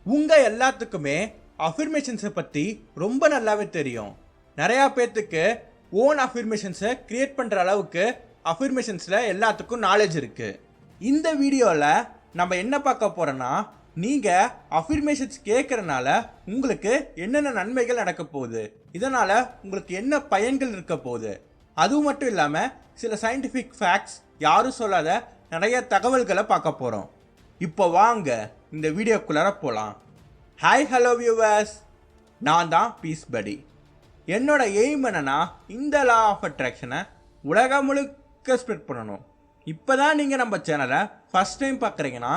உங்கள் எல்லாத்துக்குமே அஃபர்மேஷன்ஸை பற்றி ரொம்ப நல்லாவே தெரியும். நிறையா பேர்த்துக்கு ஓன் அஃபர்மேஷன்ஸை க்ரியேட் பண்ணுற அளவுக்கு அஃபர்மேஷன்ஸில் எல்லாத்துக்கும் நாலேஜ் இருக்குது. இந்த வீடியோவில் நம்ம என்ன பார்க்க போகிறோன்னா, நீங்கள் அஃபர்மேஷன்ஸ் கேட்குறனால உங்களுக்கு என்னென்ன நன்மைகள் நடக்க போகுது, இதனால் உங்களுக்கு என்ன பயன்கள் இருக்க போகுது, அதுவும் மட்டும் இல்லாமல் சில சயின்டிஃபிக் ஃபேக்ட்ஸ் யாரும் சொல்லாத நிறைய தகவல்களை பார்க்க போகிறோம். இப்போ வாங்க இந்த வீடியோக்குள்ளார போகலாம். ஹாய் ஹலோ வியூவர்ஸ், நான் தான் பீஸ் படி. என்னோட எய்ம் என்னன்னா, இந்த லா ஆஃப் அட்ராக்ஷனை உலகம் முழுக்க ஸ்ப்ரெட் பண்ணணும். இப்போ தான் நீங்கள் நம்ம சேனலை ஃபஸ்ட் டைம் பார்க்குறீங்கன்னா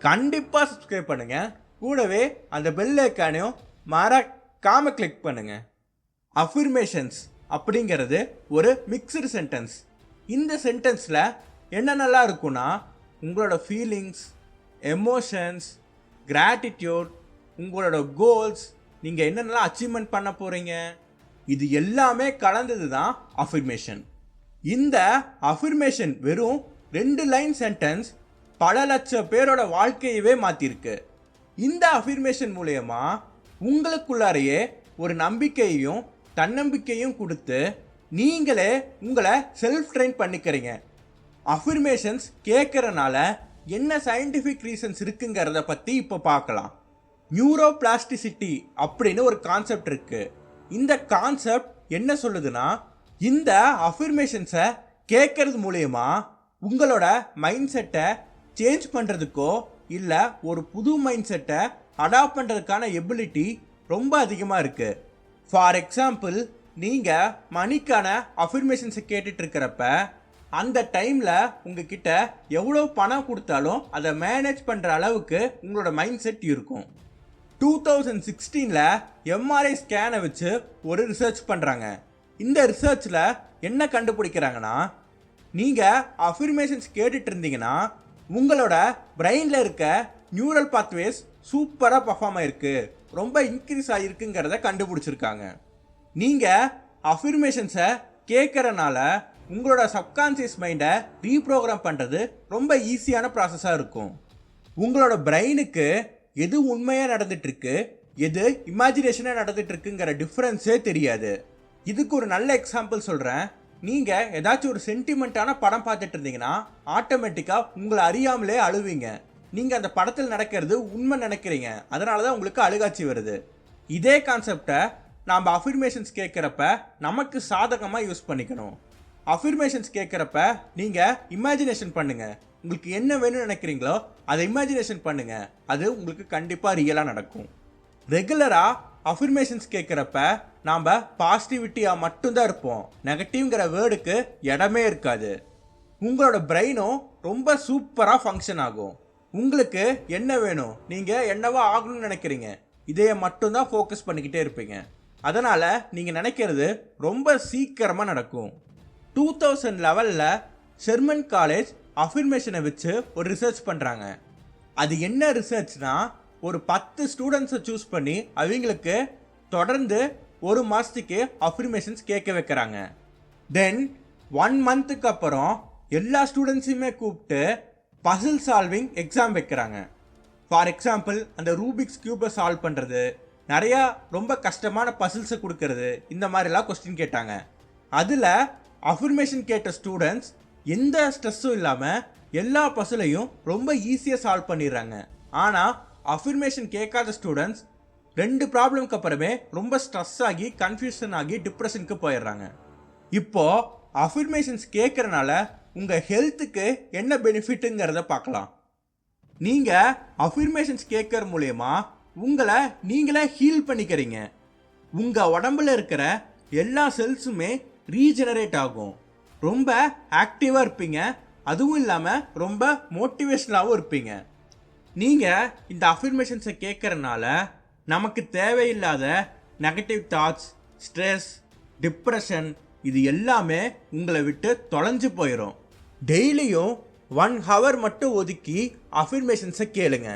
கண்டிப்பாக சப்ஸ்கிரைப் பண்ணுங்கள். கூடவே அந்த பெல் ஐக்கானையும் மறக்காமல் கிளிக் பண்ணுங்கள். அஃபர்மேஷன்ஸ் அப்படிங்கிறது ஒரு மிக்சடு சென்டென்ஸ். இந்த சென்டென்ஸில் என்னென்னலாம் இருக்குன்னா, உங்களோட ஃபீலிங்ஸ், எமோஷன்ஸ், கிராட்டிடியூட், உங்களோட கோல்ஸ், நீங்கள் என்னென்னலாம் அச்சீவ்மெண்ட் பண்ண போகிறீங்க, இது எல்லாமே கலந்தது தான் அஃபர்மேஷன். இந்த அஃபர்மேஷன் வெறும் 2 லைன் சென்டென்ஸ் பல லட்சம் பேரோட வாழ்க்கையவே மாற்றிருக்கு. இந்த அஃபர்மேஷன் மூலயமா உங்களுக்குள்ளாரையே ஒரு நம்பிக்கையையும் தன்னம்பிக்கையும் கொடுத்து நீங்களே உங்களை செல்ஃப் ட்ரெயின் பண்ணிக்கிறீங்க. அஃபர்மேஷன்ஸ் கேட்குறனால என்ன சயின்டிஃபிக் ரீசன்ஸ் இருக்குங்கிறத பற்றி இப்போ பார்க்கலாம். நியூரோ பிளாஸ்டிசிட்டி அப்படின்னு ஒரு கான்செப்ட் இருக்குது. இந்த கான்செப்ட் என்ன சொல்லுதுன்னா, இந்த அஃபர்மேஷன்ஸை கேட்கறது மூலயமா உங்களோட மைண்ட் செட்டை சேஞ்ச் பண்ணுறதுக்கோ இல்லை ஒரு புது மைண்ட் செட்டை அடாப்ட் பண்ணுறதுக்கான எபிலிட்டி ரொம்ப அதிகமாக இருக்குது. ஃபார் எக்ஸாம்பிள், நீங்கள் மணிக்கான அஃபர்மேஷன்ஸை கேட்டுட்ருக்கிறப்ப அந்த டைமில் உங்ககிட்ட எவ்வளோ பணம் கொடுத்தாலும் அதை மேனேஜ் பண்ணுற அளவுக்கு உங்களோட மைண்ட் செட் இருக்கும். 2016 எம்ஆர்ஐ ஸ்கேனை வச்சு ஒரு ரிசர்ச் பண்ணுறாங்க. இந்த ரிசர்ச்சில் என்ன கண்டுபிடிக்கிறாங்கன்னா, நீங்கள் அஃபர்மேஷன்ஸ் கேட்டுட்டு இருந்தீங்கன்னா உங்களோட பிரெயினில் இருக்க நியூரல் பாத்வேஸ் சூப்பராக பர்ஃபார்ம் ஆகிருக்கு, ரொம்ப இன்க்ரீஸ் ஆகிருக்குங்கிறத கண்டுபிடிச்சிருக்காங்க. நீங்கள் அஃபர்மேஷன்ஸை கேட்குறனால உங்களோட சப்கான்சியஸ் மைண்டை ரீப்ரோக்ராம் பண்ணுறது ரொம்ப ஈஸியான ப்ராசஸாக இருக்கும். உங்களோட பிரெயினுக்கு எது உண்மையாக நடந்துட்டுருக்கு, எது இமேஜினேஷனாக நடந்துட்டுருக்குங்கிற டிஃப்ரென்ஸே தெரியாது. இதுக்கு ஒரு நல்ல எக்ஸாம்பிள் சொல்கிறேன். நீங்கள் ஏதாச்சும் ஒரு சென்டிமெண்ட்டான படம் பார்த்துட்டு இருந்தீங்கன்னா ஆட்டோமேட்டிக்காக உங்களை அறியாமலே அழுவீங்க. நீங்கள் அந்த படத்தில் நடக்கிறது உண்மை நினைக்கிறீங்க, அதனால தான் உங்களுக்கு அழுகாட்சி வருது. இதே கான்செப்டை நாம் அஃபர்மேஷன்ஸ் கேட்குறப்ப நமக்கு சாதகமாக யூஸ் பண்ணிக்கணும். அஃபர்மேஷன்ஸ் கேட்குறப்ப நீங்கள் இமேஜினேஷன் பண்ணுங்கள். உங்களுக்கு என்ன வேணும்னு நினைக்கிறீங்களோ அதை இமேஜினேஷன் பண்ணுங்கள், அது உங்களுக்கு கண்டிப்பாக ரியலாக நடக்கும். ரெகுலராக அஃபர்மேஷன்ஸ் கேட்குறப்ப நாம் பாசிட்டிவிட்டியாக மட்டும்தான் இருப்போம், நெகட்டிவ்ங்கிற வேர்டுக்கு இடமே இருக்காது. உங்களோட பிரெயினும் ரொம்ப சூப்பராக ஃபங்க்ஷன் ஆகும். உங்களுக்கு என்ன வேணும், நீங்கள் என்னவா ஆகணும்னு நினைக்கிறீங்க, இதையே மட்டும்தான் ஃபோக்கஸ் பண்ணிக்கிட்டே இருப்பீங்க. அதனால் நீங்கள் நினைக்கிறது ரொம்ப சீக்கிரமாக நடக்கும். 2011 ஷெர்மன் காலேஜ் அஃபர்மேஷனை வச்சு ஒரு ரிசர்ச் பண்ணுறாங்க. அது என்ன ரிசர்ச்னா, ஒரு 10 ஸ்டூடெண்ட்ஸை சூஸ் பண்ணி அவங்களுக்கு தொடர்ந்து 1 மாதத்துக்கு அஃபர்மேஷன்ஸ் கேட்க வைக்கிறாங்க. தென் 1 மந்த்துக்கு அப்புறம் எல்லா ஸ்டூடெண்ட்ஸையுமே கூப்பிட்டு பசில் சால்விங் எக்ஸாம் வைக்கிறாங்க. ஃபார் எக்ஸாம்பிள், அந்த ரூபிக்ஸ் கியூபை சால்வ் பண்ணுறது, நிறையா ரொம்ப கஷ்டமான பசில்ஸை கொடுக்கறது, இந்த மாதிரிலாம் கொஸ்டின் கேட்டாங்க. அதில் அஃபர்மேஷன் கேட்ட ஸ்டூடெண்ட்ஸ் எந்த ஸ்ட்ரெஸ்ஸும் இல்லாமல் எல்லா பசிலையும் ரொம்ப ஈஸியாக சால்வ் பண்ணிடுறாங்க. ஆனால் அஃபர்மேஷன் கேட்காத ஸ்டூடெண்ட்ஸ் 2 ப்ராப்ளம்க்கு அப்புறமே ரொம்ப ஸ்ட்ரெஸ் ஆகி கன்ஃபியூஷன் ஆகி டிப்ரெஷனுக்கு போயிடுறாங்க. இப்போது அஃபர்மேஷன்ஸ் கேட்குறனால உங்கள் ஹெல்த்துக்கு என்ன பெனிஃபிட்டுங்கிறத பார்க்கலாம். நீங்கள் அஃபர்மேஷன்ஸ் கேட்குற மூலயமா உங்களை நீங்களே ஹீல் பண்ணிக்கிறீங்க. உங்கள் உடம்புல இருக்கிற எல்லா செல்ஸுமே ரீஜெனரேட் ஆகும். ரொம்ப ஆக்டிவாக இருப்பீங்க, அதுவும் இல்லாமல் ரொம்ப மோட்டிவேஷனலாகவும் இருப்பீங்க. நீங்கள் இந்த அஃபர்மேஷன்ஸை கேட்குறனால நமக்கு தேவையில்லாத நெகட்டிவ் தாட்ஸ், ஸ்ட்ரெஸ், டிப்ரெஷன், இது எல்லாமே உங்களை விட்டு தொலைஞ்சு போயிடும். டெய்லியும் 1 hour மட்டும் ஒதுக்கி அஃபர்மேஷன்ஸை கேளுங்க.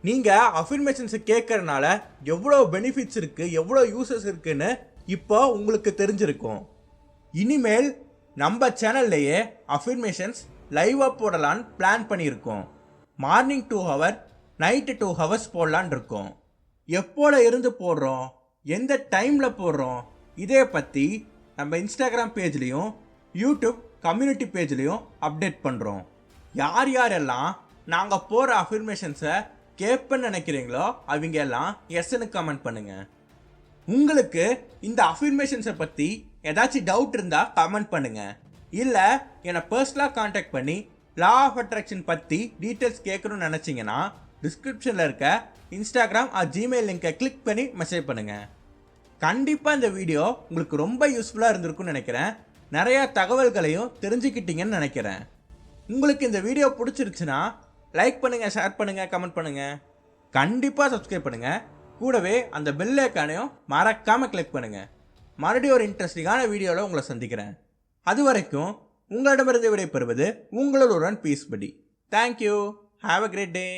நீங்கள் அஃபர்மேஷன்ஸை கேட்குறனால எவ்வளோ பெனிஃபிட்ஸ் இருக்குது, எவ்வளோ யூசஸ் இருக்குன்னு இப்போ உங்களுக்கு தெரிஞ்சிருக்கும். இனிமேல் நம்ம சேனல்லையே அஃபர்மேஷன்ஸ் லைவாக போடலான்னு பிளான் பண்ணியிருக்கோம். மார்னிங் 2 hour, நைட்டு 2 ஹவர்ஸ் போடலான் இருக்கோம். எப்போல இருந்து போடுறோம், எந்த டைமில் போடுறோம், இதை பற்றி நம்ம இன்ஸ்டாகிராம் பேஜ்லேயும் யூடியூப் கம்யூனிட்டி பேஜ்லேயும் அப்டேட் பண்ணுறோம். யார் யாரெல்லாம் நாங்கள் போகிற அஃபர்மேஷன்ஸை கேட்பேன்னு நினைக்கிறீங்களோ அவங்க எல்லாம் எஸ்ன்னு கமெண்ட் பண்ணுங்கள். உங்களுக்கு இந்த அஃபர்மேஷன்ஸை பற்றி ஏதாச்சும் டவுட் இருந்தால் கமெண்ட் பண்ணுங்கள். இல்லை என்னை பர்சனலாக காண்டாக்ட் பண்ணி லா ஆஃப் அட்ராக்ஷன் பற்றி டீட்டெயில்ஸ் கேட்கணும்னு நினச்சிங்கன்னா டிஸ்கிரிப்ஷனில் இருக்க இன்ஸ்டாகிராம் ஜிமெயில் லிங்கை கிளிக் பண்ணி மெசேஜ் பண்ணுங்கள். கண்டிப்பாக இந்த வீடியோ உங்களுக்கு ரொம்ப யூஸ்ஃபுல்லாக இருந்திருக்குன்னு நினைக்கிறேன். நிறையா தகவல்களையும் தெரிஞ்சுக்கிட்டீங்கன்னு நினைக்கிறேன். உங்களுக்கு இந்த வீடியோ பிடிச்சிருச்சுன்னா லைக் பண்ணுங்கள், ஷேர் பண்ணுங்கள், கமெண்ட் பண்ணுங்கள். கண்டிப்பாக சப்ஸ்கிரைப் பண்ணுங்கள். கூடவே அந்த பெல் ஐகானையும் மறக்காமல் கிளிக் பண்ணுங்கள். மறுபடியும் ஒரு இன்ட்ரெஸ்டிங்கான வீடியோவில் உங்களை சந்திக்கிறேன். அது வரைக்கும் உங்களிடமிருந்து விடைபெறுவது உங்களுடன் பீஸ் படி. Thank you. Have a great day.